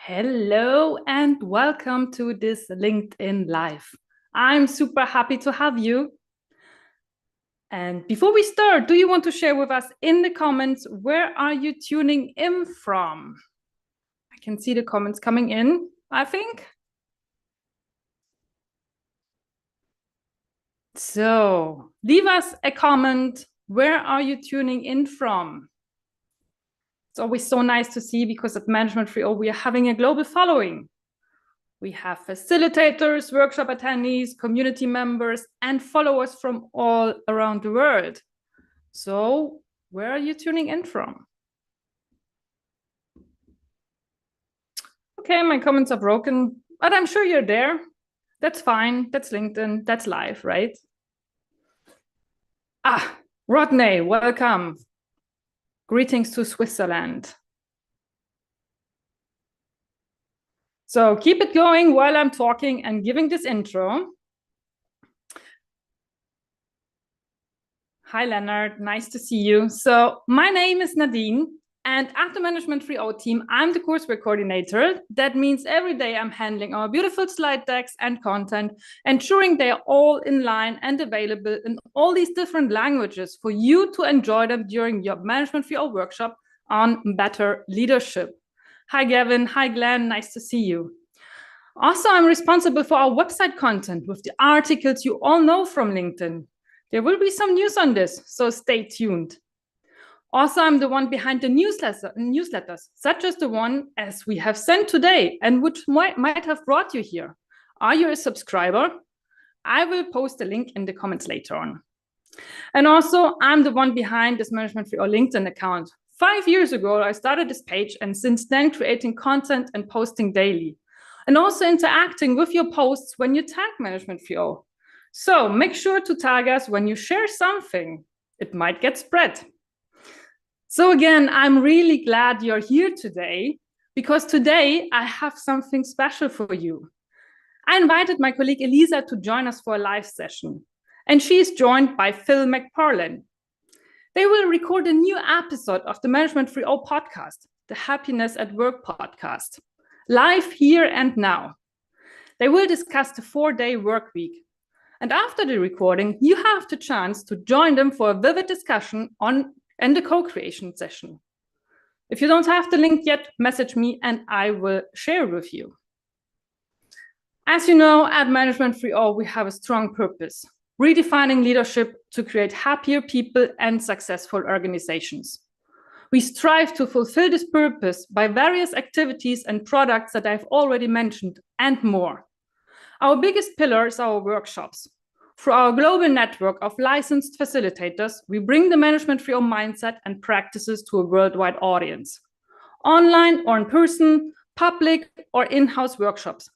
Hello and welcome to this LinkedIn Live. I'm super happy to have you. And before we start, do you want to share with us in the comments, where are you tuning in from? I can see the comments coming in, I think. So leave us a comment. Where are you tuning in from? It's always so nice to see, because at Management 3.0 we are having a global following. We have facilitators, workshop attendees, community members, and followers from all around the world. So where are you tuning in from? Okay, my comments are broken, but I'm sure you're there. That's fine. That's LinkedIn. That's live, right? Rodney, welcome. Greetings to Switzerland. So keep it going while I'm talking and giving this intro. Hi, Leonard. Nice to see you. So my name is Nadine, and at the Management 3.0 team, I'm the coursework coordinator. That means every day I'm handling our beautiful slide decks and content, ensuring they are all in line and available in all these different languages for you to enjoy them during your Management 3.0 workshop on better leadership. Hi, Gavin. Hi, Glenn. Nice to see you. Also, I'm responsible for our website content with the articles you all know from LinkedIn. There will be some news on this, so stay tuned. Also, I'm the one behind the newsletters, such as the one as we have sent today and which might have brought you here. Are you a subscriber? I will post a link in the comments later on. And also, I'm the one behind this Management 3.0 LinkedIn account. 5 years ago, I started this page, and since then creating content and posting daily. And also interacting with your posts when you tag Management 3.0. So make sure to tag us when you share something. It might get spread. So again, I'm really glad you're here today, because today I have something special for you. I invited my colleague Elisa to join us for a live session, and she is joined by Phil McParlane. They will record a new episode of the Management 3.0 podcast, the Happiness at Work podcast, live here and now. They will discuss the 4-day work week. And after the recording, you have the chance to join them for a vivid discussion and the co-creation session. If you don't have the link yet, message me and I will share with you. As you know, at Management 3.0, we have a strong purpose: redefining leadership to create happier people and successful organizations. We strive to fulfill this purpose by various activities and products that I've already mentioned, and more. Our biggest pillar is our workshops. Through our global network of licensed facilitators, we bring the Management 3.0 mindset and practices to a worldwide audience. Online or in person, public or in-house workshops,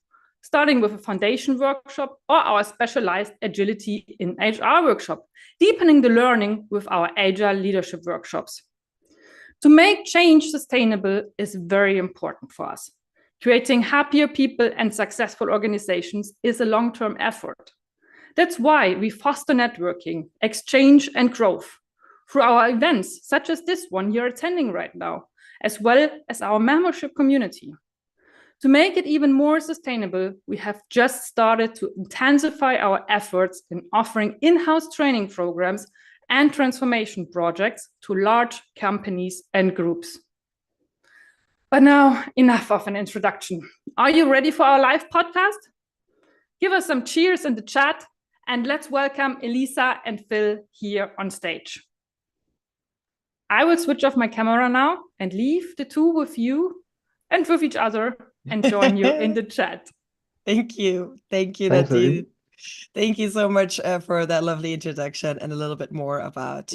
starting with a foundation workshop or our specialized agility in HR workshop, deepening the learning with our agile leadership workshops. To make change sustainable is very important for us. Creating happier people and successful organizations is a long-term effort. That's why we foster networking, exchange, and growth through our events, such as this one you're attending right now, as well as our membership community. To make it even more sustainable, we have just started to intensify our efforts in offering in-house training programs and transformation projects to large companies and groups. But now, enough of an introduction. Are you ready for our live podcast? Give us some cheers in the chat, and let's welcome Elisa and Phil here on stage. I will switch off my camera now and leave the two with you and with each other and join you in the chat. Thank you. Thank you, Thanks, Nadine. Nadine. Thank you so much for that lovely introduction and a little bit more about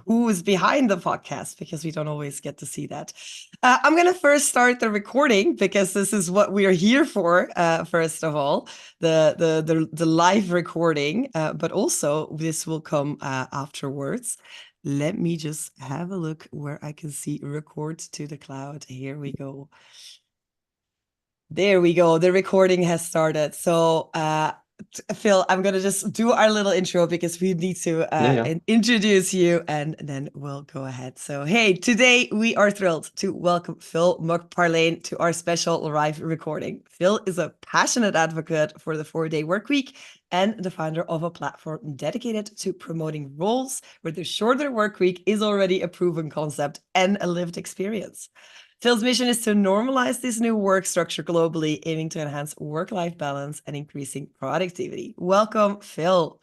who is behind the podcast, because we don't always get to see that. I'm going to first start the recording, because this is what we are here for, first of all, the live recording, but also this will come afterwards. Let me just have a look where I can see record to the cloud. Here we go. There we go. The recording has started. So Phil, I'm going to just do our little intro because we need to introduce you and then we'll go ahead. So, hey, today we are thrilled to welcome Phil McParlane to our special live recording. Phil is a passionate advocate for the 4-day work week and the founder of a platform dedicated to promoting roles where the shorter work week is already a proven concept and a lived experience. Phil's mission is to normalize this new work structure globally, aiming to enhance work-life balance and increasing productivity. Welcome, Phil.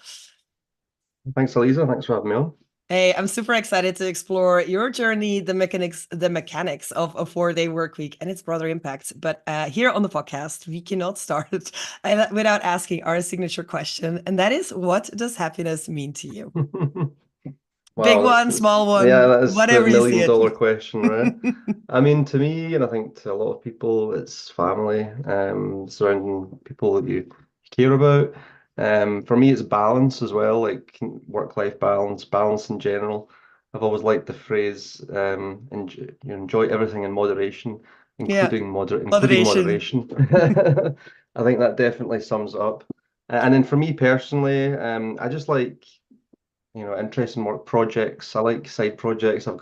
Thanks, Eliza. Thanks for having me on. Hey, I'm super excited to explore your journey, the mechanics of a 4-day work week and its broader impacts. But here on the podcast, we cannot start without asking our signature question, and that is, what does happiness mean to you? Big one, small one, yeah, that is whatever the you see $1,000,000 it. question, right? I mean, to me, and I think to a lot of people, it's family, surrounding people that you care about. For me, it's balance as well, like work-life balance, balance in general. I've always liked the phrase, enjoy everything in moderation, Yeah, including moderation. moderation. I think that definitely sums it up. And then for me personally, I just like interesting work projects. I like side projects. I'm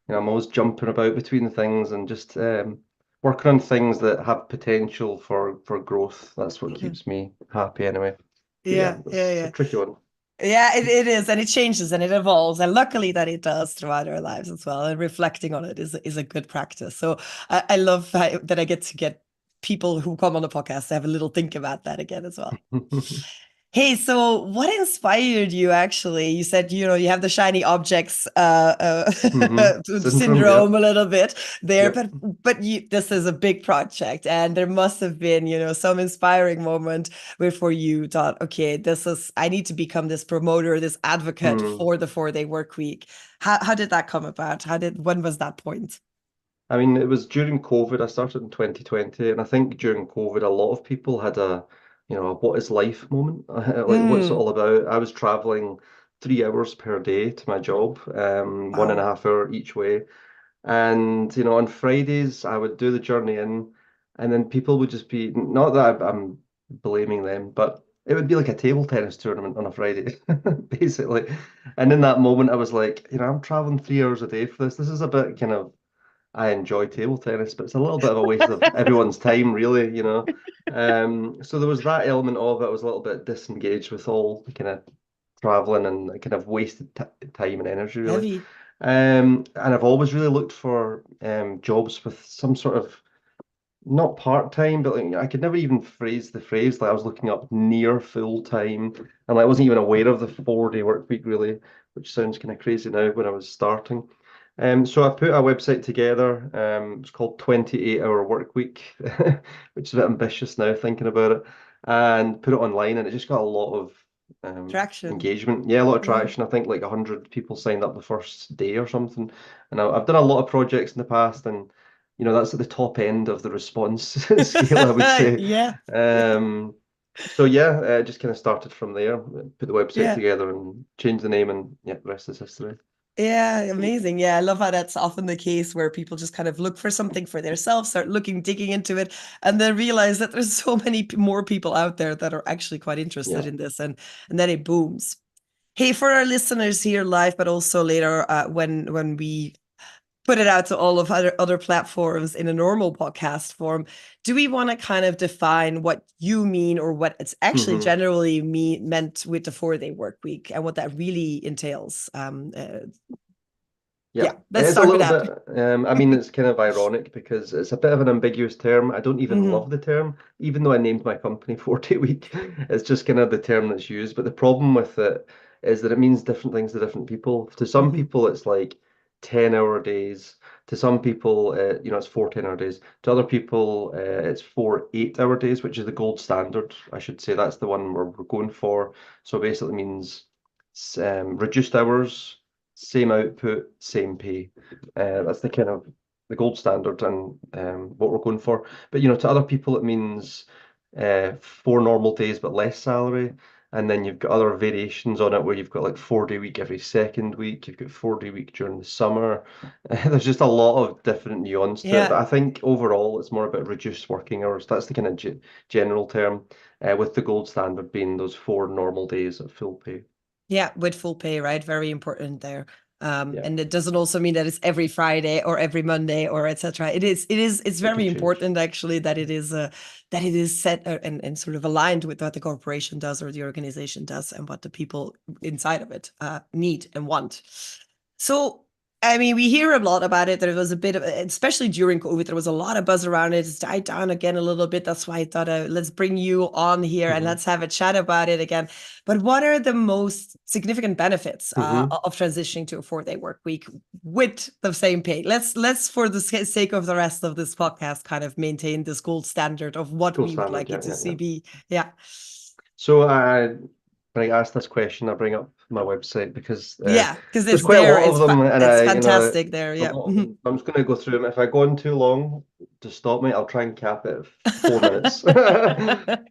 always jumping about between the things and just working on things that have potential for growth. That's what keeps me happy anyway. But Yeah, it's a tricky one. Yeah, it is, and it changes and it evolves, and luckily that it does throughout our lives as well. And reflecting on it is a good practice. So I love that I get to get people who come on the podcast to have a little think about that again as well. Hey, so what inspired you actually? You said, you have the shiny objects syndrome Yep. a little bit there, Yep. but this is a big project, and there must have been, some inspiring moment where for you thought, okay, I need to become this promoter, this advocate for the 4-day work week. How did that come about? When was that point? I mean, it was during COVID. I started in 2020, and I think during COVID, a lot of people had a what is life moment, like what's it all about. I was traveling 3 hours per day to my job, Wow. 1.5 hour each way. And on Fridays, I would do the journey in, and then people would just be, not that I'm blaming them, but it would be like a table tennis tournament on a Friday, basically. And in that moment, I was like, I'm traveling 3 hours a day for this. This is a bit kind of, I enjoy table tennis, but it's a little bit of a waste of everyone's time, really. So there was that element of it. I was a little bit disengaged with all the kind of traveling and kind of wasted time and energy, really. Heavy. And I've always really looked for jobs with some sort of, not part-time, but like I could never even phrase the phrase. Like I was looking up near full-time, and I wasn't even aware of the 4-day work week really, which sounds kind of crazy now when I was starting. So I put a website together. It's called 28-hour work week, which is a bit ambitious now thinking about it, and put it online, and it just got a lot of Traction. engagement. Yeah, a lot of traction. I think like 100 people signed up the first day or something. And I've done a lot of projects in the past, and that's at the top end of the response scale, I would say. Yeah. So yeah, just kind of started from there, put the website Yeah. together and changed the name, and yeah, the rest is history. Yeah, amazing. Yeah, I love how that's often the case where people just kind of look for something for themselves, start digging into it, and then realize that there's so many more people out there that are actually quite interested in this, and then it booms. Hey, for our listeners here live, but also later when we put it out to all of other platforms in a normal podcast form, do we want to kind of define what you mean or what it's actually generally meant with the 4-day work week and what that really entails? Yeah, let's it's a start with little that. bit. I mean, it's kind of ironic because it's a bit of an ambiguous term. I don't even love the term, even though I named my company 4-day week. It's just kind of the term that's used. But the problem with it is that it means different things to different people. To some people, it's like 10-hour days. To some people, it's 4 10-hour days. To other people, it's 4 8-hour days, which is the gold standard. I should say that's the one we're going for. So basically means reduced hours, same output, same pay. That's the kind of the gold standard and what we're going for. But to other people it means 4 normal days but less salary. And then you've got other variations on it where you've got like 4-day week every second week. You've got 4-day week during the summer. There's just a lot of different nuance to it. But Yeah. I think overall it's more about reduced working hours. That's the kind of general term, with the gold standard being those 4 normal days at full pay. Yeah, with full pay, right? Very important there. Yeah. And it doesn't also mean that it's every Friday or every Monday or etc. It's It very can change. important actually that it is set and sort of aligned with what the corporation does or the organization does and what the people inside of it need and want. So, I mean, we hear a lot about it. There was a bit of, especially during COVID, there was a lot of buzz around it. It's died down again a little bit. That's why I thought, let's bring you on here and let's have a chat about it again. But what are the most significant benefits of transitioning to a 4-day work week with the same pay? Let's for the sake of the rest of this podcast, kind of maintain this gold standard of what we would like it to see be. Yeah. So when I ask this question, I bring up my website because because there's quite a lot of them, and it's fantastic there. Yeah, I'm just going to go through them. If I go on too long, just stop me. I'll try and cap it at 4 minutes.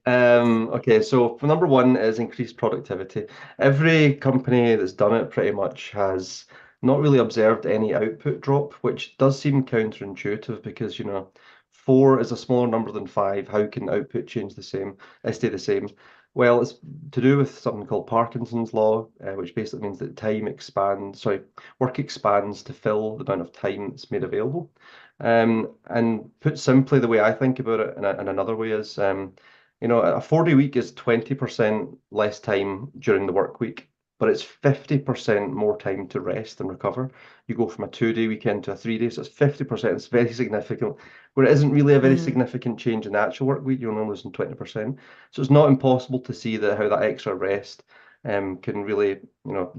Okay, so number 1 is increased productivity. Every company that's done it pretty much has not really observed any output drop, which does seem counterintuitive because 4 is a smaller number than 5. How can output change stay the same? Well, it's to do with something called Parkinson's law, which basically means that work expands to fill the amount of time that's made available. And put simply, the way I think about it, and another way is, a 4-day week is 20% less time during the work week, but it's 50% more time to rest and recover. You go from a 2-day weekend to a 3-day, so it's 50%. It's very significant. Where it isn't really a very significant change in the actual work week, you're only losing 20%. So it's not impossible to see how that extra rest can really,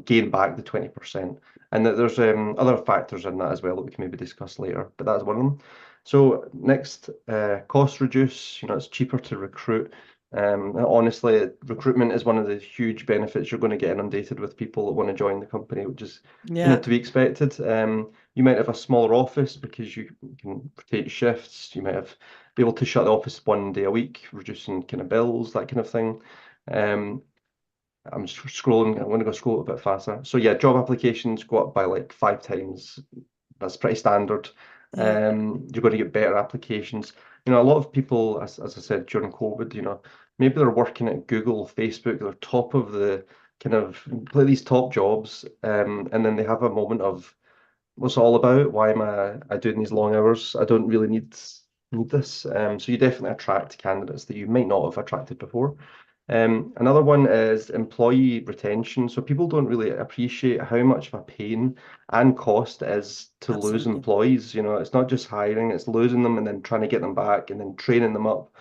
gain back the 20%. And that there's other factors in that as well that we can maybe discuss later, but that's one of them. So next, cost reduce. It's cheaper to recruit. Honestly, recruitment is one of the huge benefits. You're going to get inundated with people that want to join the company, which is to be expected. You might have a smaller office because you can rotate shifts. You might be able to shut the office 1 day a week, reducing kind of bills, that kind of thing. I'm just scrolling. I want to go scroll a bit faster. So yeah, job applications go up by like 5 times. That's pretty standard. You're going to get better applications. A lot of people, as I said, during COVID, maybe they're working at Google, Facebook, they're top of the kind of play these top jobs, and then they have a moment of what's it all about? Why am I doing these long hours? I don't really need this. So you definitely attract candidates that you might not have attracted before. Another one is employee retention. So people don't really appreciate how much of a pain and cost it is to lose employees. It's not just hiring, it's losing them and then trying to get them back and then training them up.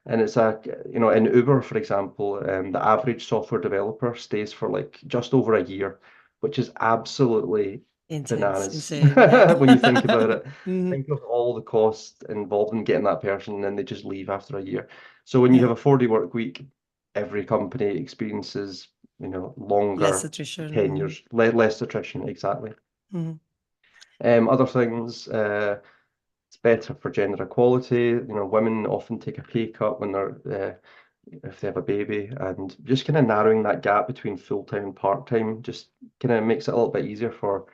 And it's in Uber, for example, the average software developer stays for like just over a year, which is absolutely bananas insane, yeah. when you think about it. Think of all the costs involved in getting that person, and then they just leave after a year. So when you have a 4-day work week, every company experiences, longer less attrition, tenures, less attrition, exactly. Other things, it's better for gender equality. Women often take a pay cut when they're if they have a baby, and just kind of narrowing that gap between full-time and part-time just kind of makes it a little bit easier for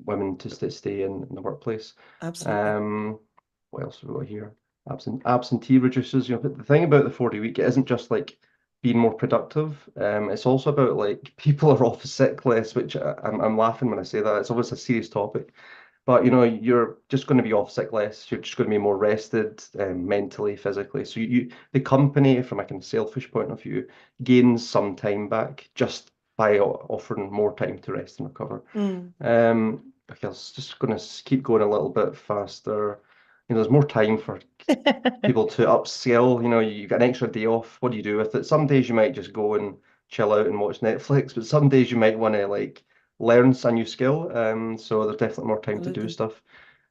women to stay in the workplace. Absolutely. What else have we got here? Absentee reduces. But the thing about the 4-day week, it isn't just like being more productive. It's also about like people are off sick less, which I'm laughing when I say that. It's always a serious topic. But you're just going to be off sick less. You're just going to be more rested, mentally, physically. So the company, from a kind of selfish point of view, gains some time back just by offering more time to rest and recover. Okay, I was just going to keep going a little bit faster. There's more time for people to upskill. You've got an extra day off. What do you do with it? Some days you might just go and chill out and watch Netflix, but some days you might want to like learn a new skill. So there's definitely more time to do stuff.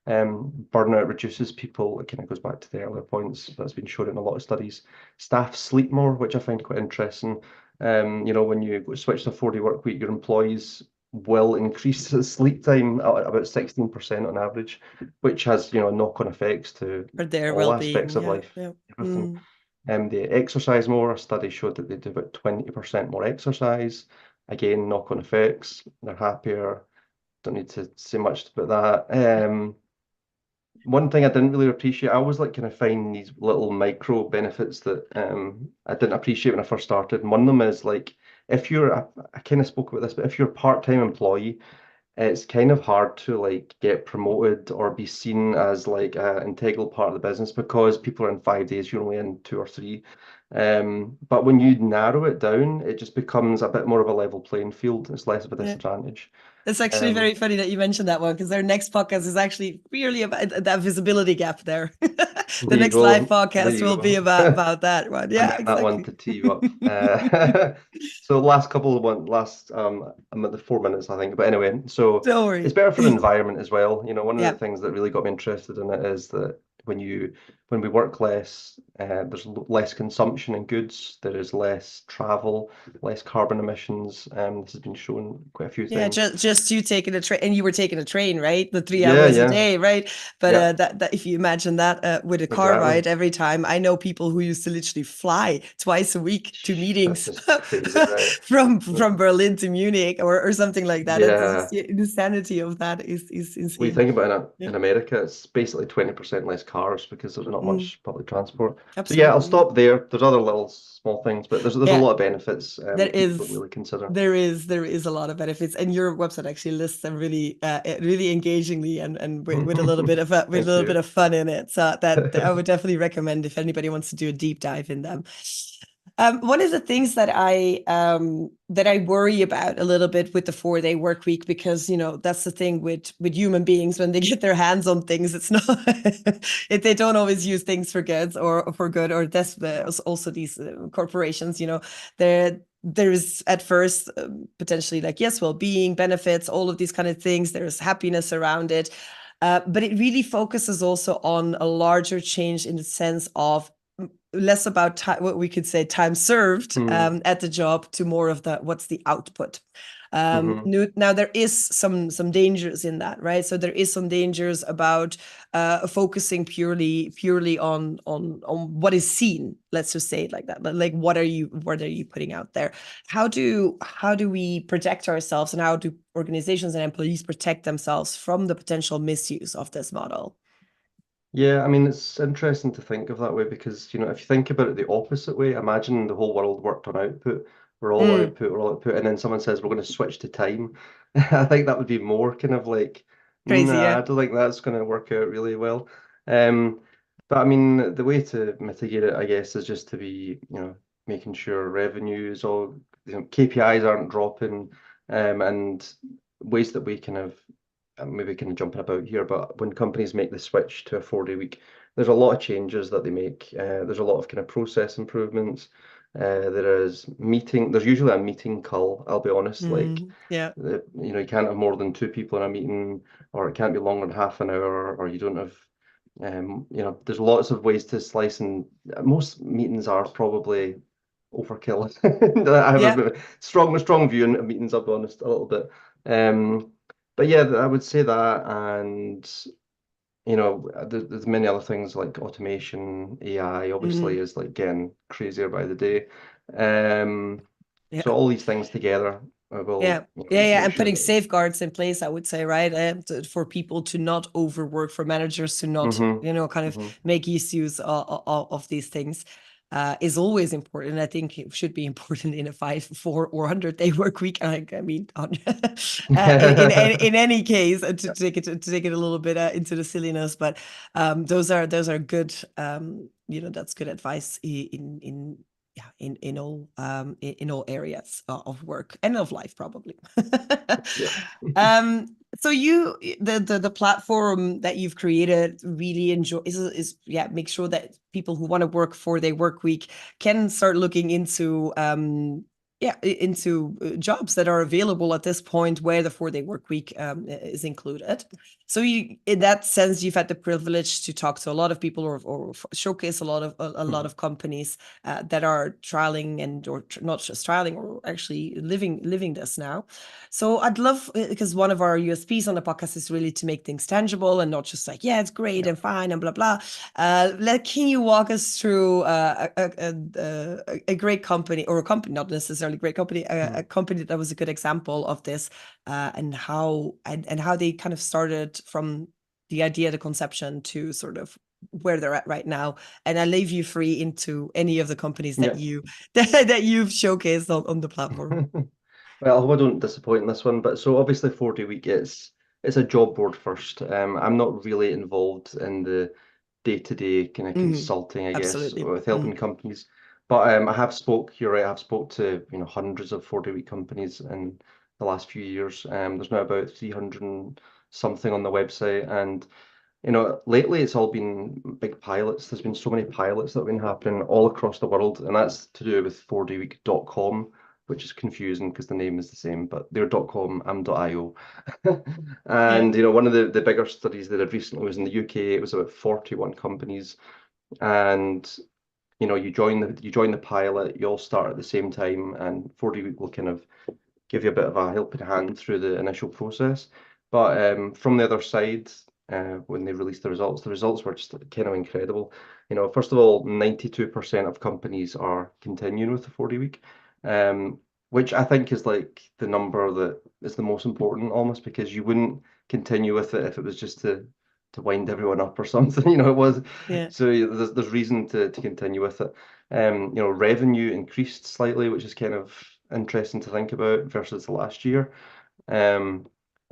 Burnout reduces people. It kind of goes back to the earlier points that's been shown in a lot of studies. Staff sleep more, which I find quite interesting. When you switch to a 4-day work week, your employees will increase the sleep time about 16% on average, which has knock-on effects to For their all well-being, aspects of life. yeah. Everything. They exercise more. A study showed that they do about 20% more exercise. Again, knock-on effects. They're happier. Don't need to say much about that. One thing I didn't really appreciate, I always like kind of find these little micro benefits that I didn't appreciate when I first started. And one of them is like, if you're, I kind of spoke about this, but if you're a part-time employee, it's kind of hard to like get promoted or be seen as like an integral part of the business because people are in 5 days, you're only in 2 or 3. But when you narrow it down, it just becomes a bit more of a level playing field. It's less of a disadvantage. It's actually very funny that you mentioned that one, because our next podcast is actually purely about that visibility gap there. The next live podcast will be about that one. Yeah, exactly. That one to tee you up. So last couple of one, I'm at the 4 minutes, I think. But anyway, so don't worry. It's better for the environment as well. One of the things that really got me interested in it is that when we work less, there's less consumption in goods, there is less travel, less carbon emissions. This has been shown quite a few times. Yeah, just you taking a train, and you were taking a train, right? The 3 hours a day, right? But that if you imagine that with a car ride every time, I know people who used to literally fly twice a week to meetings crazy, right? from Berlin to Munich or something like that. Yeah. The insanity of that is insane. When you think about it, in America, it's basically 20% less cars because there's not much public transport. Absolutely. So yeah, I'll stop there. There's other little small things, but there's a lot of benefits that people don't really consider. There is a lot of benefits, and your website actually lists them really engagingly and with a little bit of bit of fun in it. So that I would definitely recommend if anybody wants to do a deep dive in them. One of the things that I worry about a little bit with the 4-day work week, because that's the thing with human beings, when they get their hands on things, it's not they don't always use things for good, or that's also these corporations. There's at first potentially like, yes, well-being, benefits, all of these kind of things. There's happiness around it, but it really focuses also on a larger change in the sense of less about time, what we could say time served at the job, to more of what's the output. Now there is some dangers in that, right? So there is some dangers about focusing purely on what is seen. Let's just say it like that. Like, what are you putting out there? How do we protect ourselves, and how do organizations and employees protect themselves from the potential misuse of this model? Yeah, I mean, it's interesting to think of that way because, if you think about it the opposite way, imagine the whole world worked on output. We're all output, and then someone says we're going to switch to time. I think that would be more kind of like, crazy, I don't think that's going to work out really well. But I mean, the way to mitigate it, I guess, is just to be, making sure revenues or KPIs aren't dropping, and ways that we kind of maybe kind of jumping about here, but when companies make the switch to a 4-day week, there's a lot of changes that they make. There's a lot of kind of process improvements. There's usually a meeting cull, I'll be honest. You can't have more than 2 people in a meeting, or it can't be longer than half an hour, or you don't have, there's lots of ways to slice, and most meetings are probably overkill. I have a strong view in meetings, I'll be honest, a little bit. But yeah, I would say that, and there's many other things like automation, AI obviously is like getting crazier by the day. So all these things together will and putting safeguards in place, I would say, right, for people to not overwork, for managers to not kind of make misuse of these things. Is always important. I think it should be important in a 5, 4, or 100-day work week. I mean, in any case, to take it a little bit into the silliness, but those are good. That's good advice in all areas of work and of life, probably. So the platform that you've created really is make sure that people who want to work 4-day work week can start looking into into jobs that are available at this point where the 4-day work week is included. So in that sense, you've had the privilege to talk to a lot of people or showcase a lot of companies that are trialing or not just trialing, or actually living this now. So I'd love, because one of our USPs on the podcast is really to make things tangible and not just like, yeah, it's great and fine and blah blah. Can you walk us through a great company, or a company, not necessarily great company, a company that was a good example of this, and how they kind of started from the idea, the conception, to sort of where they're at right now. And I leave you free into any of the companies that you've showcased on the platform. Well, I hope I don't disappoint in this one, but so obviously 4-day week, it's a job board first. I'm not really involved in the day-to-day kind of consulting, I guess, Absolutely. with helping companies. But you're right, I've spoke to hundreds of 4-day week companies in the last few years. There's now about 300 and something on the website, and lately it's all been big pilots. There's been so many pilots that have been happening all across the world, and that's to do with 4dayweek.com, which is confusing because the name is the same, but they're .com, I'm .io. And one of the bigger studies they did recently was in the UK. It was about 41 companies, and you join the pilot, you all start at the same time, and 4-day week will kind of give you a bit of a helping hand through the initial process. But from the other side, when they released the results were just kind of incredible. First of all, 92% of companies are continuing with the 4-day week, which I think is like the number that is the most important, almost, because you wouldn't continue with it if it was just to wind everyone up or something. It was. Yeah. So there's reason to continue with it. Revenue increased slightly, which is kind of interesting to think about versus the last year.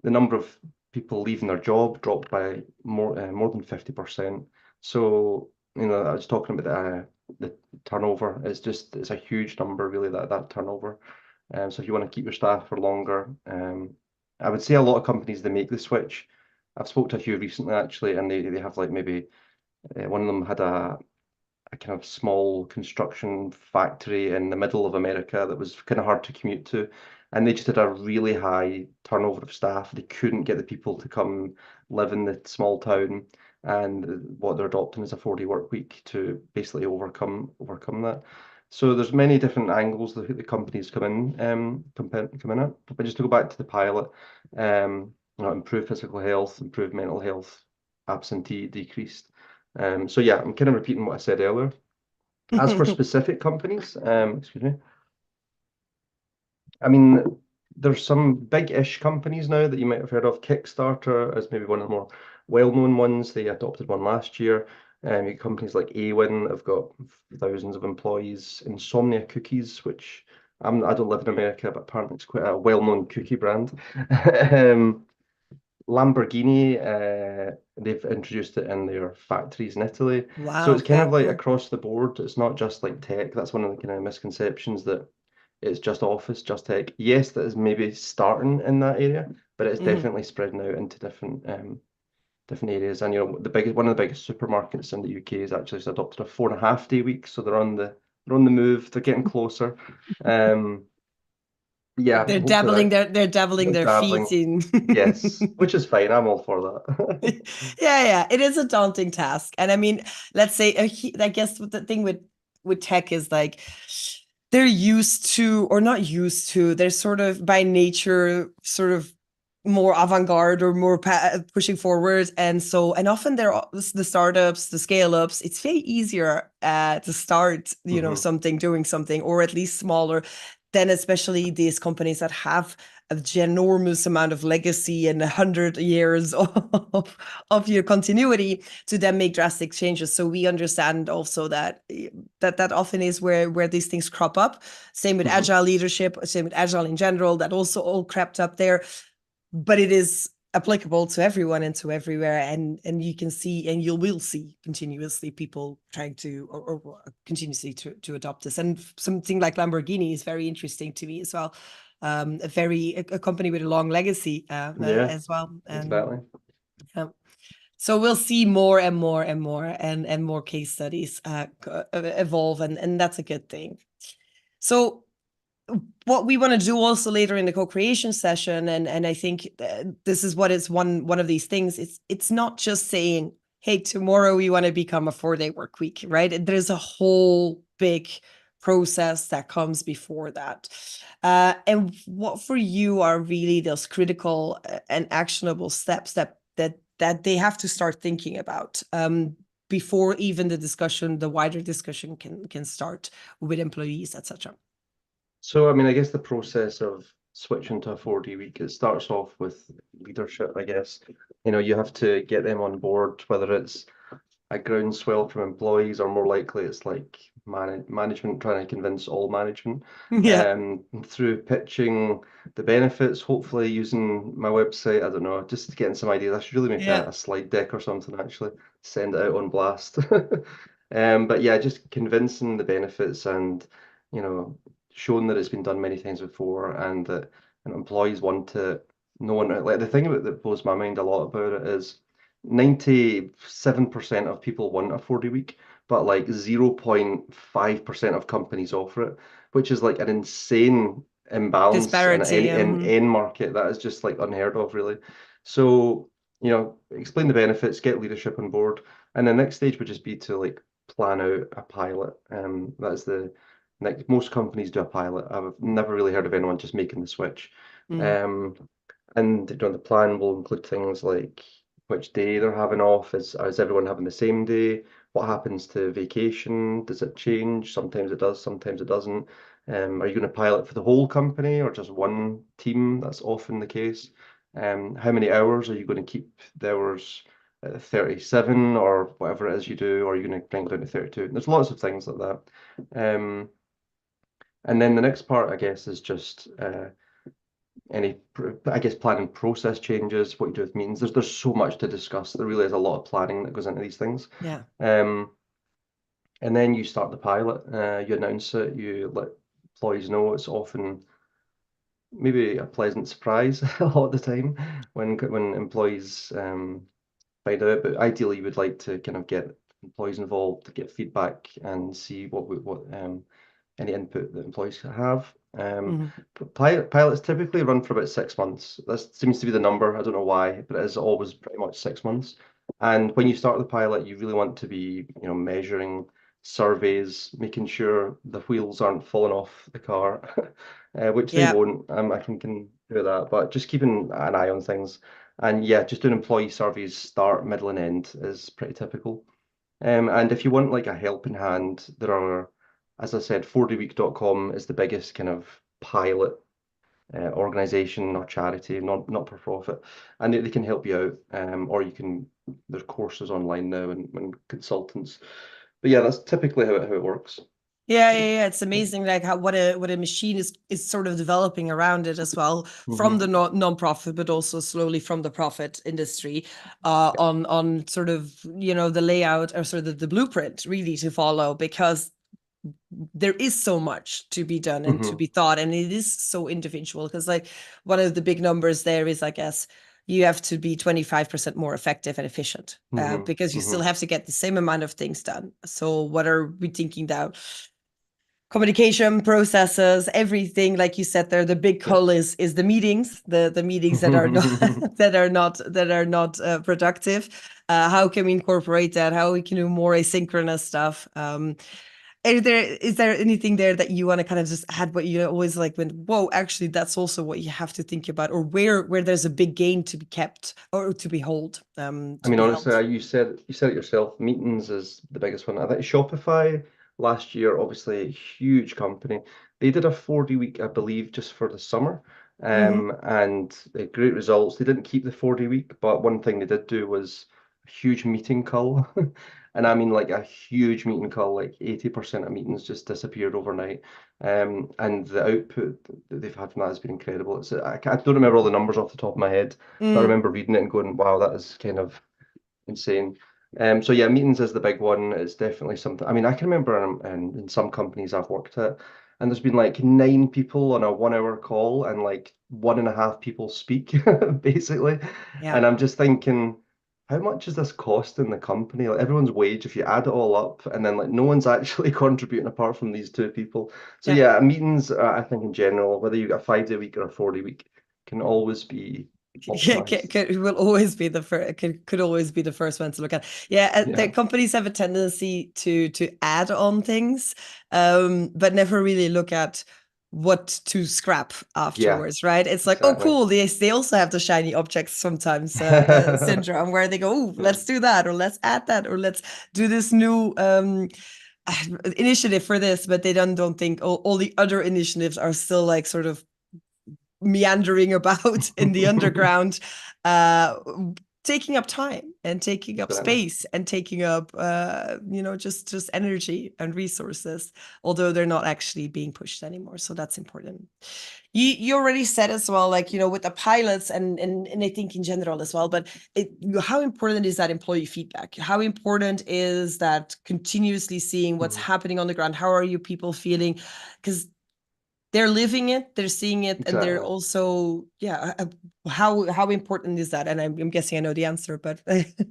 The number of people leaving their job dropped by more than 50%. So I was talking about the turnover. It's a huge number, really, that turnover. So if you want to keep your staff for longer, I would say a lot of companies, they make the switch. I've spoke to a few recently, actually, and they have like maybe one of them had a kind of small construction factory in the middle of America that was kind of hard to commute to. And they just had a really high turnover of staff. They couldn't get the people to come live in the small town. And what they're adopting is a 4-day work week to basically overcome that. So there's many different angles that the companies come in at. But just to go back to the pilot, improve physical health, improve mental health, absentee decreased. So yeah, I'm kind of repeating what I said earlier. As for specific companies, excuse me, I mean, there's some big-ish companies now that you might have heard of. Kickstarter is maybe one of the more well-known ones. They adopted one last year. Companies like Awin have got thousands of employees. Insomnia Cookies, which I don't live in America, but apparently it's quite a well-known cookie brand. Lamborghini, they've introduced it in their factories in Italy. Wow. So it's kind of like across the board. It's not just like tech. That's one of the kind of misconceptions, that it's just office, just tech. Yes, that is maybe starting in that area, but it's definitely spreading out into different areas. And one of the biggest supermarkets in the UK is actually adopted a 4.5-day week. So they're on the move. They're getting closer. Yeah, they're dabbling their feet in. Yes, which is fine. I'm all for that. Yeah, it is a daunting task. And I mean, let's say, I guess the thing with tech is like, they're used to, or not used to, they're sort of by nature sort of more avant-garde or more pushing forward. And often they're the startups, the scale-ups, it's very easier to start, doing something, or at least smaller, than especially these companies that have a ginormous amount of legacy and 100 years of your continuity to then make drastic changes. So we understand also that often is where these things crop up. Same with agile leadership, same with agile in general, that also all crept up there. But it is applicable to everyone and to everywhere, and you can see, and you will see continuously people trying to or continuously to adopt this. And something like Lamborghini is very interesting to me as well. A company with a long legacy as well. And, exactly. So we'll see more and more and more and more case studies evolve, and that's a good thing. So what we want to do also later in the co-creation session, and I think this is what is one of these things. It's not just saying, hey, tomorrow we want to become a 4-day work week, right? There's a whole big process that comes before that. And what for you are really those critical and actionable steps that they have to start thinking about before even the wider discussion can start with employees, etc. So, I mean, I guess the process of switching to a 4-day week, it starts off with leadership, I guess. You have to get them on board, whether it's a groundswell from employees, or more likely it's like management trying to convince all management Yeah. through pitching the benefits, hopefully using my website. I don't know, just getting some ideas. I should really make Yeah. a slide deck or something, actually, send it out on blast. But yeah, just convincing the benefits, and showing that it's been done many times before, and that employees want to know. Like, the thing that blows my mind a lot about it is 97% of people want a 4-day week, but like 0.5% of companies offer it, which is like an insane imbalance in Disparity. any market. That is just like unheard of, really. So, explain the benefits, get leadership on board, and the next stage would just be to like plan out a pilot. That's the next. Most companies do a pilot. I've never really heard of anyone just making the switch. Um, and the plan will include things like which day they're having off. Is everyone having the same day? What happens to vacation? Does it change? Sometimes it does, sometimes it doesn't. Are you going to pilot for the whole company or just one team? That's often the case. How many hours are you going to keep the hours at 37 or whatever it is you do, or are you going to bring it down to 32? There's lots of things like that. And then the next part, I guess, is just I guess, planning process changes, what you do with meetings. There's so much to discuss. There really is a lot of planning that goes into these things. Yeah. And then you start the pilot, you announce it, you let employees know. It's often maybe a pleasant surprise a lot of the time when employees find out. But ideally, you would like to kind of get employees involved to get feedback and see what any input that employees have. Pilots typically run for about 6 months. That seems to be the number. I don't know why, but it is always pretty much 6 months. And when you start the pilot, you really want to be, measuring surveys, making sure the wheels aren't falling off the car, which they Yeah. won't. I can do that, but just keeping an eye on things. And yeah, just doing employee surveys, start, middle, and end is pretty typical. And if you want like a helping hand, there are, as I said, 4dayweek.com is the biggest kind of pilot organization or charity, not for profit, and they can help you out. Or there's courses online now and consultants. But yeah, that's typically how it works. Yeah. It's amazing, like how what a machine is sort of developing around it as well, from the non-profit, but also slowly from the profit industry, on sort of the layout, or sort of the blueprint really to follow, because there is so much to be done and to be thought, and it is so individual. Because like one of the big numbers there is, I guess, you have to be 25% more effective and efficient, because you still have to get the same amount of things done. So what are we thinking now? Communication processes, everything, like you said there, the big call is the meetings, the meetings that are not that are not productive. How can we incorporate that? How we can do more asynchronous stuff? Is there anything there that you want to kind of just add, what you always like when, whoa, actually that's also what you have to think about, or where there's a big gain to be kept or to be held? I mean, honestly, you said it yourself. Meetings is the biggest one. I think Shopify last year, obviously a huge company, they did a 4-day week, I believe, just for the summer, and great results. They didn't keep the 4-day week, but one thing they did do was a huge meeting cull, and I mean like a huge meeting cull. Like 80% of meetings just disappeared overnight, and the output that they've had from that has been incredible. I don't remember all the numbers off the top of my head, but I remember reading it and going, wow, that is kind of insane. So yeah, meetings is the big one. It's definitely something. I mean, I can remember in some companies I've worked at, and there's been like 9 people on a 1-hour call, and like 1.5 people speak, basically. Yeah. And I'm just thinking, how much is this costing the company? Like everyone's wage, if you add it all up, and then like no one's actually contributing apart from these two people. So Yeah. yeah, meetings, I think in general, whether you got a 5-day week or a 4-day week, can always be Yeah, optimized. will always be the first. Could always be the first one to look at. Yeah, the Yeah, companies have a tendency to add on things, but never really look at what to scrap yeah, afterwards, right? It's like, oh, exactly. cool. They also have the shiny objects sometimes syndrome, where they go, oh, Yeah. let's do that, or let's add that, or let's do this new initiative for this, but they don't think all the other initiatives are still like sort of meandering about in the underground, uh, taking up time and taking up Exactly. space and taking up, just energy and resources, although they're not actually being pushed anymore. So that's important. You already said as well, like, with the pilots and I think in general as well, but how important is that employee feedback? How important is that continuously seeing what's Mhm. happening on the ground? How are you people feeling? Because they're living it, they're seeing it, and they're Exactly. also, how important is that? And I'm guessing I know the answer, but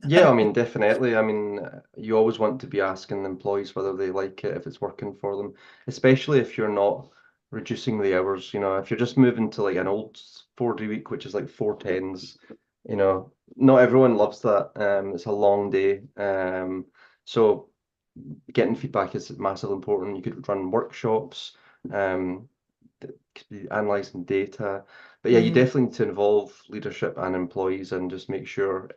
Yeah, I mean, definitely. I mean, you always want to be asking employees whether they like it, if it's working for them, especially if you're not reducing the hours. If you're just moving to like an old 4-day week, which is like 4 10s, not everyone loves that. It's a long day. So getting feedback is massively important. You could run workshops, um, could be analyzing data. But yeah, you Mhm. definitely need to involve leadership and employees and just make sure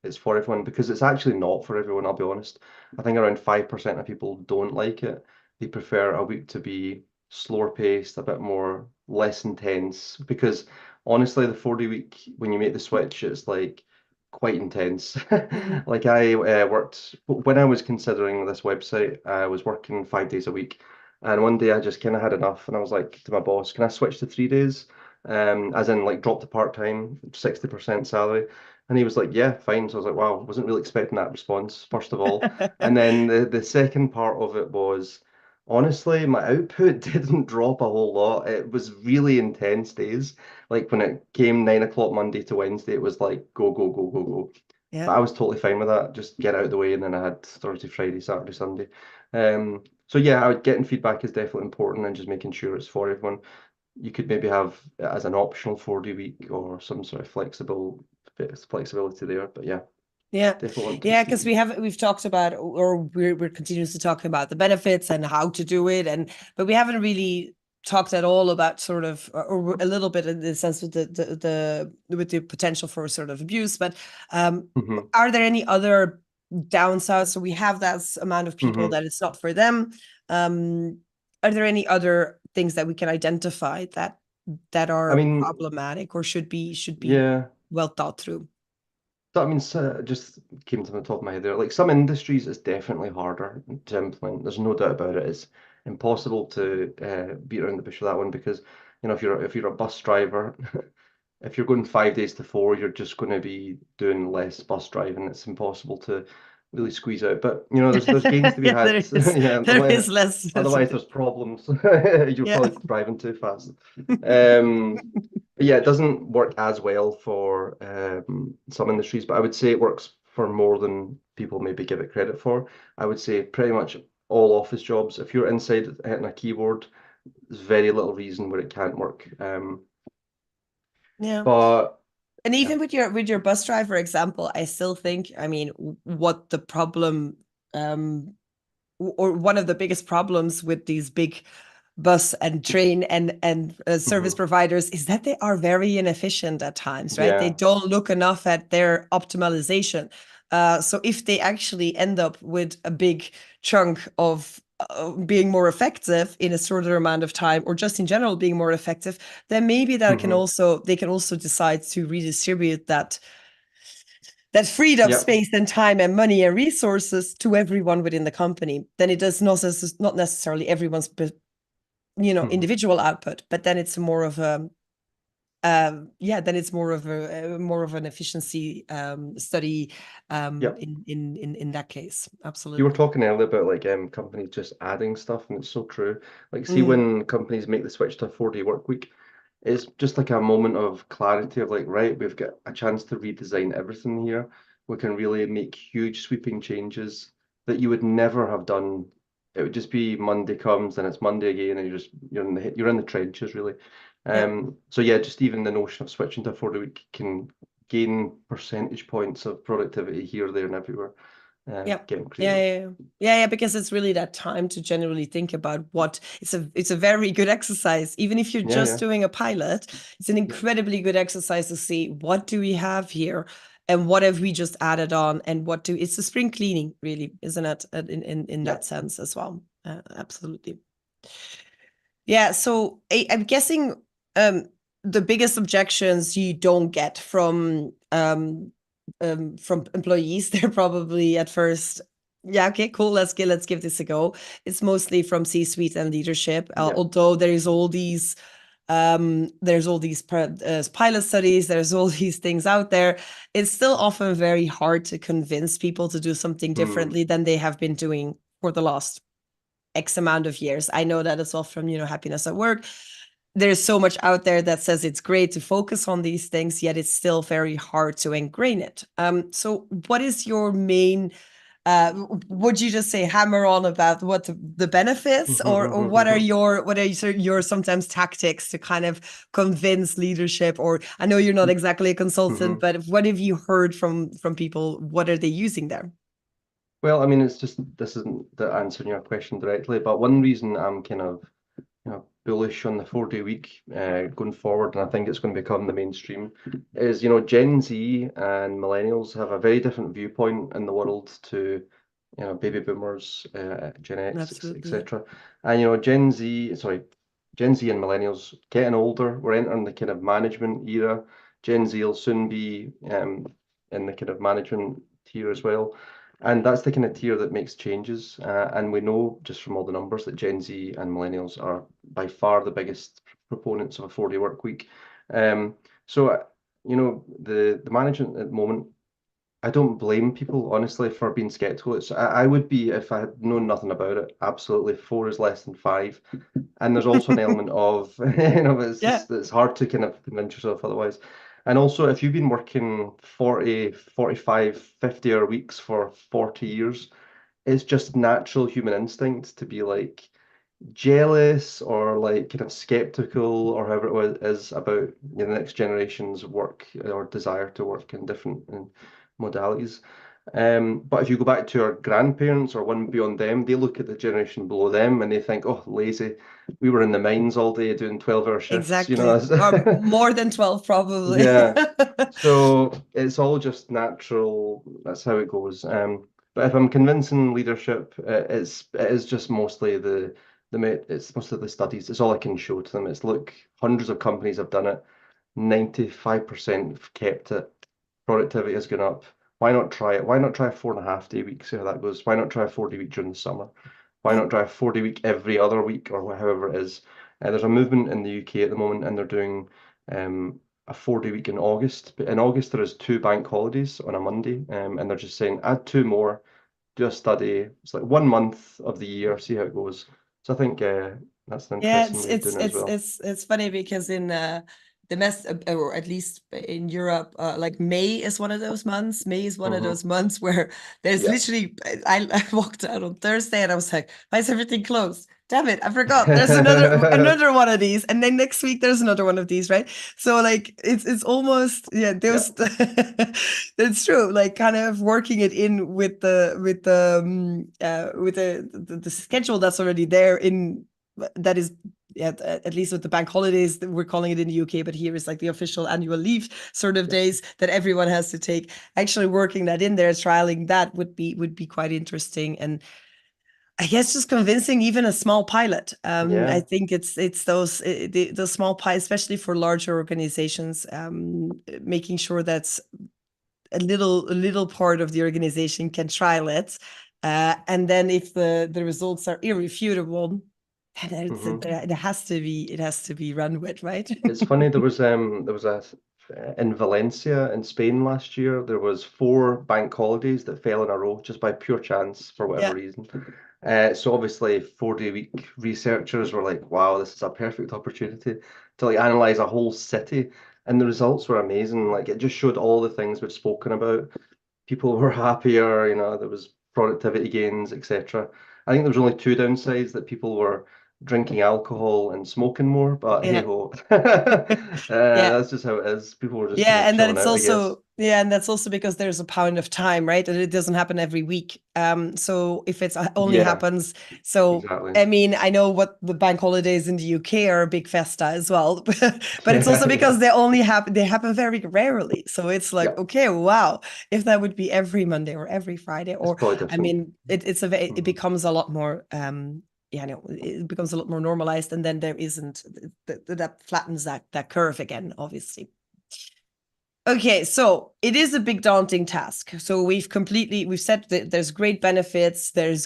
it's for everyone because it's actually not for everyone, I'll be honest. I think around 5% of people don't like it. They prefer a week to be slower paced, a bit more less intense because honestly, the 4-day week, when you make the switch, it's like quite intense. Mhm. Like I worked, when I was considering this website, I was working 5 days a week. And one day I just kind of had enough, and I was like to my boss, "Can I switch to 3 days?" As in like drop the part time, 60% salary. And he was like, "Yeah, fine." So I was like, "Wow, wasn't really expecting that response, first of all." And then the second part of it was, honestly, my output didn't drop a whole lot. It was really intense days. Like when it came 9 o'clock Monday to Wednesday, it was like go, go, go, go, go. Yeah. But I was totally fine with that. Just get out of the way, and then I had Thursday, Friday, Saturday, Sunday. So yeah, I would getting feedback is definitely important and just making sure it's for everyone. You could maybe have it as an optional 4-day week or some sort of flexibility there. But yeah, Yeah, definitely want to yeah, see. because we've talked about, or we're continuously talking about the benefits and how to do it, but we haven't really talked at all about sort of, or a little bit in the sense with the potential for sort of abuse. But Hmm. are there any other downsides? So we have that amount of people Hmm. that it's not for them. Are there any other things that we can identify that I are mean, problematic or should be yeah. well thought through? So, I mean, so just came to the top of my head there. Like some industries, it's definitely harder to implement. There's no doubt about it. It's impossible to beat around the bush with that one because if you're a bus driver, if you're going 5 days to 4, you're just going to be doing less bus driving. It's impossible to really squeeze out. But there's gains to be Yeah, had. Yeah, there is less of otherwise it. there's problems. You're Yeah. probably driving too fast. Um, but yeah, it doesn't work as well for some industries, but I would say it works for more than people maybe give it credit for. I would say pretty much all office jobs, if you're inside hitting a keyboard, there's very little reason where it can't work. Yeah. But And yeah. even with your bus driver example, I still think, I mean, what the problem, or one of the biggest problems with these big bus and train and service Mhm. providers is that they are very inefficient at times, right? They Yeah. don't look enough at their optimization. So if they actually end up with a big chunk of being more effective in a shorter amount of time, or just in general being more effective, then maybe Hmm. they can also decide to redistribute that freed up Yep. space and time and money and resources to everyone within the company. Then it does not necessarily everyone's Hmm. individual output, but then it's more of a then it's more of an efficiency study Yep. in that case. You were Absolutely. talking earlier about like companies just adding stuff, and it's so true. Like, see, Mm, when companies make the switch to a 4-day work week, it's just like a moment of clarity of like, right, we've got a chance to redesign everything here. we can really make huge sweeping changes that you would never have done. It would just be Monday comes and it's Monday again, and you're in the trenches really. So yeah, just even the notion of switching to a 4-day week can gain percentage points of productivity here, there, and everywhere. Getting creative. Yeah, because it's really that time to generally think about what it's a very good exercise. Even if you're just doing a pilot, it's an incredibly good exercise to see what do we have here and what have we just added on, and it's a spring cleaning, really, isn't it? In that sense as well. Absolutely. Yeah, so I'm guessing the biggest objections you don't get from employees, they're probably at first, yeah, okay, cool, let's give this a go. It's mostly from C-suite and leadership, although there's all these pilot studies, there's all these things out there. It's still often very hard to convince people to do something differently than they have been doing for the last X amount of years. I know that as well from, Happiness at Work. There's so much out there that says it's great to focus on these things, yet it's still very hard to ingrain it. So what is your main, would you just say hammer on about what the benefits, or what are your sometimes tactics to kind of convince leadership? Or I know you're not exactly a consultant, but what have you heard from people? What are they using there? Well, I mean, it's just, this isn't the answering your question directly, but one reason I'm kind of bullish on the 4-day week going forward, and I think it's going to become the mainstream, is Gen Z and millennials have a very different viewpoint in the world to baby boomers, Gen X, etc. And Gen Z and millennials getting older. We're entering the kind of management era. Gen Z will soon be in the kind of management tier as well. And that's the kind of tier that makes changes. And we know just from all the numbers that Gen Z and millennials are by far the biggest proponents of a 4-day work week. So, the management at the moment, I don't blame people, honestly, for being skeptical. I would be if I had known nothing about it. Absolutely, 4 is less than 5. And there's also an element of, it's hard to kind of convince yourself otherwise. And also, if you've been working 40, 45, 50-hour weeks for 40 years, it's just natural human instinct to be like jealous or like kind of skeptical, or however it is, about the next generation's work or desire to work in different modalities. But if you go back to our grandparents or one beyond them, they look at the generation below them and they think, oh, lazy. We were in the mines all day doing 12-hour shifts. Exactly. Or more than 12, probably. Yeah. So it's all just natural. That's how it goes. But if I'm convincing leadership, it is just mostly it's mostly the studies. It's all I can show to them. It's, look, hundreds of companies have done it. 95% have kept it. Productivity has gone up. Why not try it? Why not try a 4.5-day week? See how that goes. Why not try a 4-day week during the summer? Why not try a 4-day week every other week, or however it is? There's a movement in the UK at the moment, and they're doing a 4-day week in August. But in August, there is 2 bank holidays on a Monday, and they're just saying add 2 more, do a study. It's like 1 month of the year, see how it goes. So I think that's an interesting way of doing it as well. It's funny because in or at least in Europe, like May is one of those months. May is one of those months where there's literally, I walked out on Thursday and I was like, why is everything closed? Damn it, I forgot. There's another one of these, and then next week there's another one of these, right? So like it's almost those. That's true. Like kind of working it in with the schedule that's already there that is. At least with the bank holidays, we're calling it in the UK, but here is like the official annual leave sort of days that everyone has to take. Actually working that in there, trialing that would be quite interesting. And I guess just convincing even a small pilot. I think it's those the small pilot, especially for larger organizations, making sure that's a little part of the organization can trial it. And then if the results are irrefutable, it has to be run with, right? It's funny, there was in Valencia in Spain last year, there was 4 bank holidays that fell in a row just by pure chance for whatever reason. So obviously 4-day week researchers were like, wow, this is a perfect opportunity to like analyze a whole city, and the results were amazing. Like, it just showed all the things we've spoken about. people were happier, there was productivity gains, etc. I think there was only two downsides, that people were drinking alcohol and smoking more, but hey Yeah. ho. Yeah. That's just how it is. People were just kind Yeah, of and then chilling it's out, I guess. also and that's also because there's a pound of time, right? And it doesn't happen every week. So if it's only Yeah, happens, so exactly. I mean, I know what the bank holidays in the UK are a big festa as well, but it's also Yeah, because yeah. they happen very rarely. So it's like, Yeah, okay, wow, if that would be every Monday or every Friday, it's or probably I different. mean, it Mhm. becomes a lot more yeah, no, it becomes a lot more normalized, and then there isn't that flattens that curve again, obviously. Okay, so it is a big daunting task. So we've said that there's great benefits, there's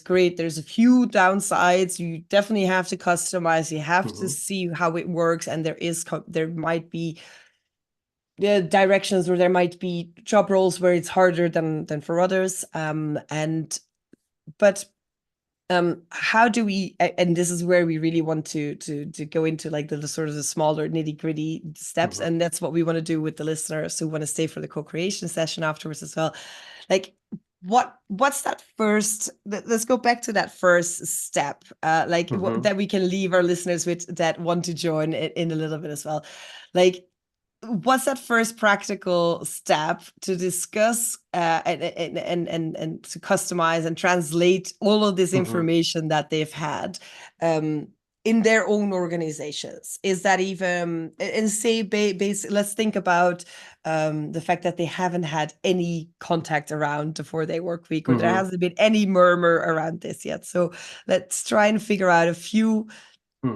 a few downsides. You definitely have to customize, you have to see how it works, and there might be directions where there might be job roles where it's harder than for others. But how do we, and this is where we really want to go into like the sort of the smaller nitty-gritty steps, and that's what we want to do with the listeners who want to stay for the co-creation session afterwards as well. Like, what's that first, let's go back to that first step, that we can leave our listeners with that want to join in a little bit as well. Like, what's that first practical step to discuss and to customize and translate all of this information that they've had in their own organizations? Is that even, and say, let's think about the fact that they haven't had any contact around the 4-day work week, or there hasn't been any murmur around this yet. So let's try and figure out a few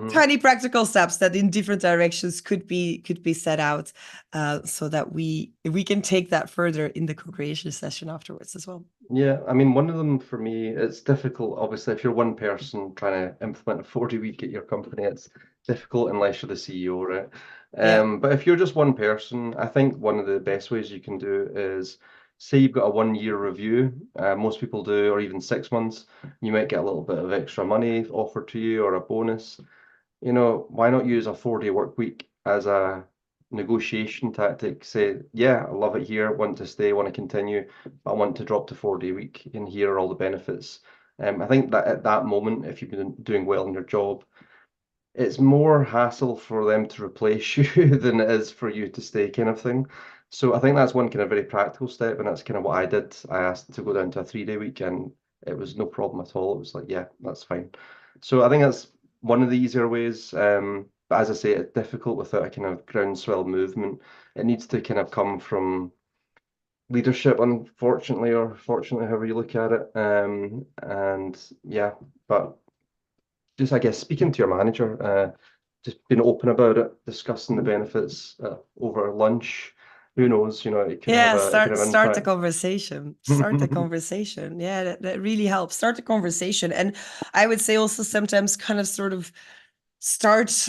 tiny practical steps that in different directions could be set out, so that we can take that further in the co-creation session afterwards as well. Yeah, I mean, one of them for me, it's difficult. Obviously, if you're one person trying to implement a 40 week at your company, it's difficult unless you're the CEO, right? Yeah. But if you're just one person, I think one of the best ways you can do is, say you've got a 1 year review, most people do, or even 6 months, you might get a little bit of extra money offered to you or a bonus. Why not use a 4-day work week as a negotiation tactic? Say, yeah, I love it here, want to stay, want to continue, but I want to drop to 4-day week, and here are all the benefits. I think that at that moment, if you've been doing well in your job, it's more hassle for them to replace you than it is for you to stay, kind of thing. So I think that's one kind of very practical step, and that's kind of what I did. I asked to go down to a 3-day week, and it was no problem at all. It was like, yeah, that's fine. So I think that's one of the easier ways. But as I say, it's difficult without a kind of groundswell movement. It needs to kind of come from leadership, unfortunately, or fortunately, however you look at it. And yeah, but just, I guess, speaking to your manager, just being open about it, discussing the benefits over lunch. Who knows? It could have Yeah, it could have start the impact. conversation. Start the conversation. Yeah, that really helps. Start the conversation. And I would say also sometimes kind of sort of start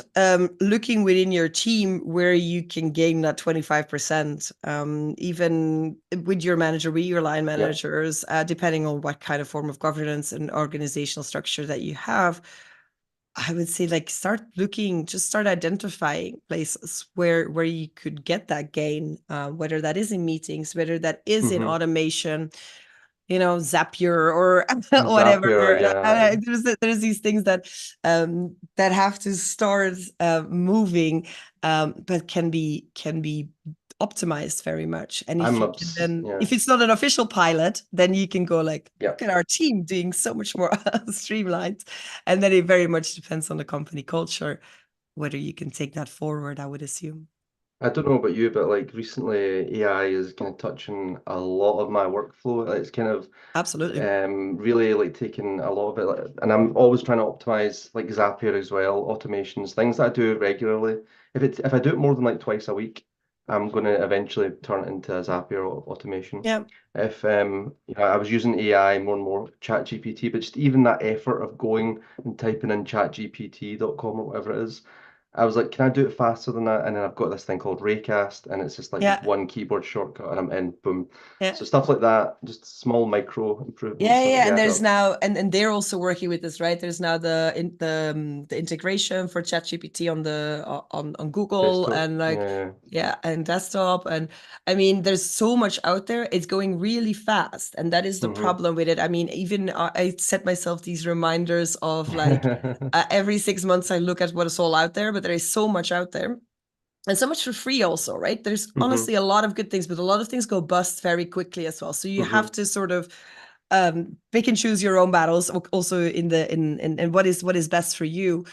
looking within your team where you can gain that 25%, even with your manager, with your line Yeah. managers, depending on what kind of form of governance and organizational structure that you have. I would say, like, start looking, just start identifying places where you could get that gain, whether that is in meetings, whether that is in automation, Zapier or whatever. Zapier, yeah. There's these things that have to start moving, but can be optimized very much. And if you can then, Yeah. if it's not an official pilot, then you can go like, Yeah. look at our team doing so much more streamlined. And then it very much depends on the company culture, whether you can take that forward, I would assume. I don't know about you, but like recently AI is kind of touching a lot of my workflow. It's kind of Absolutely. really like taking a lot of it, and I'm always trying to optimize like Zapier as well, automations, things that I do regularly. If I do it more than like twice a week, I'm going to eventually turn it into a Zapier automation. Yeah. If I was using AI more and more, ChatGPT, but just even that effort of going and typing in chatgpt.com or whatever it is, I was like, can I do it faster than that? And then I've got this thing called Raycast, and it's just like Yeah. one keyboard shortcut, and I'm in, boom. Yeah. So stuff like that, just small micro improvements. Yeah, that and there's help. now, and they're also working with this, right? There's now the integration for ChatGPT on Google Desktop. and like Yeah. and desktop, and I mean, there's so much out there. It's going really fast, and that is the problem with it. I mean, even I set myself these reminders of like every 6 months I look at what is all out there, but there is so much out there. And so much for free also, right? There's honestly a lot of good things, but a lot of things go bust very quickly as well. So you have to sort of pick and choose your own battles also in what is best for you,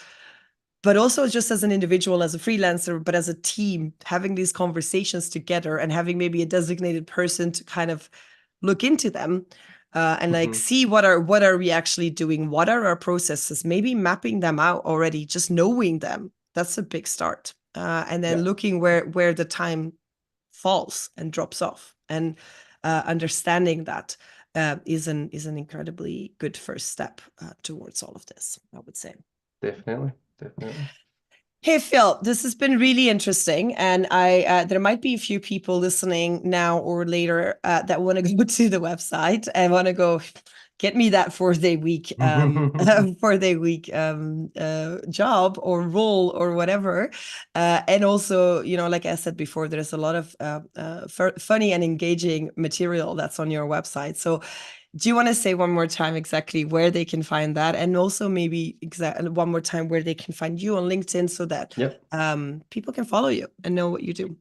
but also just as an individual, as a freelancer, but as a team, having these conversations together and having maybe a designated person to kind of look into them and like see what are we actually doing, what are our processes, maybe mapping them out already, just knowing them. That's a big start. And then looking where the time falls and drops off, and understanding that is an incredibly good first step towards all of this, I would say. Definitely. Hey, Phil, this has been really interesting. And there might be a few people listening now or later that want to go to the website and want to go, get me that 4-day week, 4-day week job or role or whatever. And also, like I said before, there's a lot of funny and engaging material that's on your website. So do you want to say one more time exactly where they can find that? And also maybe one more time where they can find you on LinkedIn so that people can follow you and know what you do.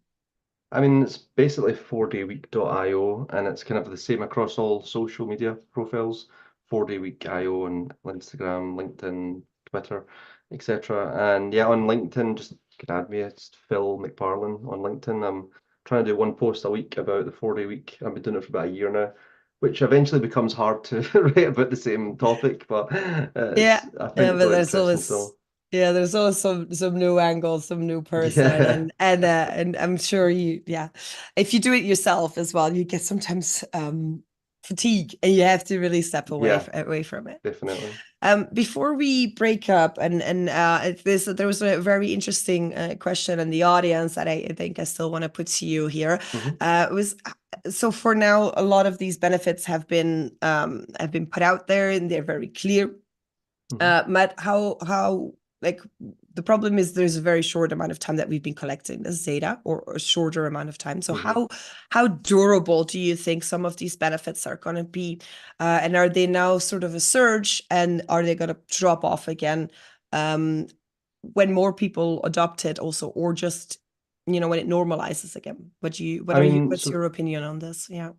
I mean, it's basically 4dayweek.io, and it's kind of the same across all social media profiles. 4dayweek.io on Instagram, LinkedIn, Twitter, etc. And yeah, on LinkedIn, just you can add me. It's Phil McParlane on LinkedIn. I'm trying to do one post a week about the 4-day week. I've been doing it for about a year now, which eventually becomes hard to write about the same topic, but I think but it's interesting still. Yeah, there's always some new angles, some new person, and I'm sure if you do it yourself as well, you get sometimes fatigue, and you have to really step away from it. Definitely. Before we break up, and there was a very interesting question in the audience that I think I still want to put to you here. It was so for now, a lot of these benefits have been put out there, and they're very clear. Matt, how like the problem is there's a very short amount of time that we've been collecting this data, or a shorter amount of time. So how durable do you think some of these benefits are going to be? And are they now sort of a surge, and are they going to drop off again when more people adopt it also, or just, when it normalizes again? What's your opinion on this? Yeah.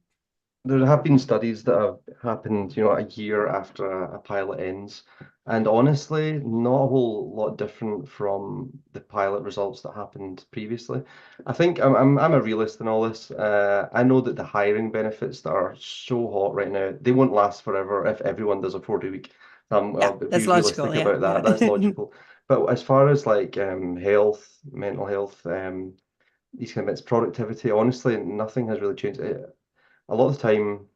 There have been studies that have happened, a year after a pilot ends, and honestly, not a whole lot different from the pilot results that happened previously. I think I'm a realist in all this. I know that the hiring benefits that are so hot right now, they won't last forever if everyone does a 4-day week. I'll be that's realistic logical, about that. That's logical. But as far as like health, mental health, these kind of bits, productivity, honestly, nothing has really changed. A lot of the time,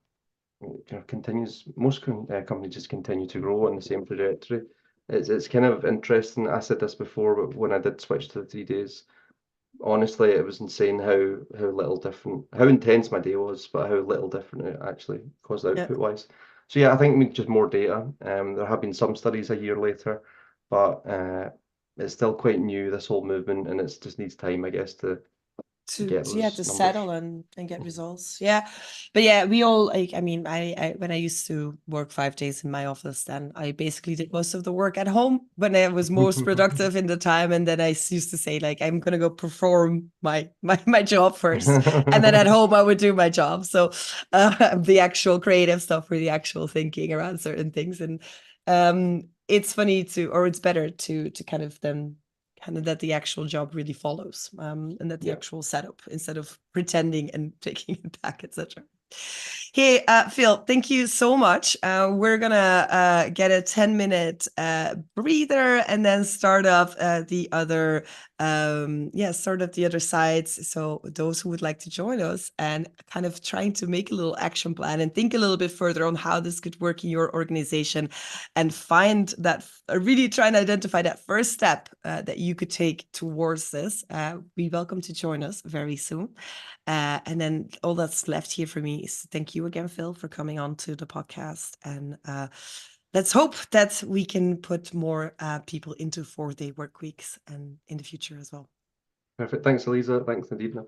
most companies just continue to grow on the same trajectory. It's kind of interesting. I said this before, but when I did switch to the 3 days, honestly, it was insane how little different, how intense my day was, but how little different it actually caused output wise. So yeah, I think just more data. There have been some studies a year later, but it's still quite new, this whole movement, and it just needs time, I guess, to get those numbers. Settle and get results. But we all, like, I mean, I when I used to work 5 days in my office, then I basically did most of the work at home when I was most productive in the time, and then I used to say, like, I'm gonna go perform my job first, and then at home I would do my job. So the actual creative stuff, or the actual thinking around certain things, and it's better to kind of then that the actual job really follows, and that the actual setup, instead of pretending and taking it back, etc. Hey, Phil, thank you so much. We're gonna get a 10-minute breather and then start off the other sides. So those who would like to join us and kind of trying to make a little action plan and think a little bit further on how this could work in your organization and find that, really try and identify that first step that you could take towards this, be welcome to join us very soon. And then all that's left here for me is thank you again, Phil, for coming on to the podcast. And let's hope that we can put more people into 4-day work weeks and in the future as well. Perfect. Thanks, Eliza. Thanks, Nadine.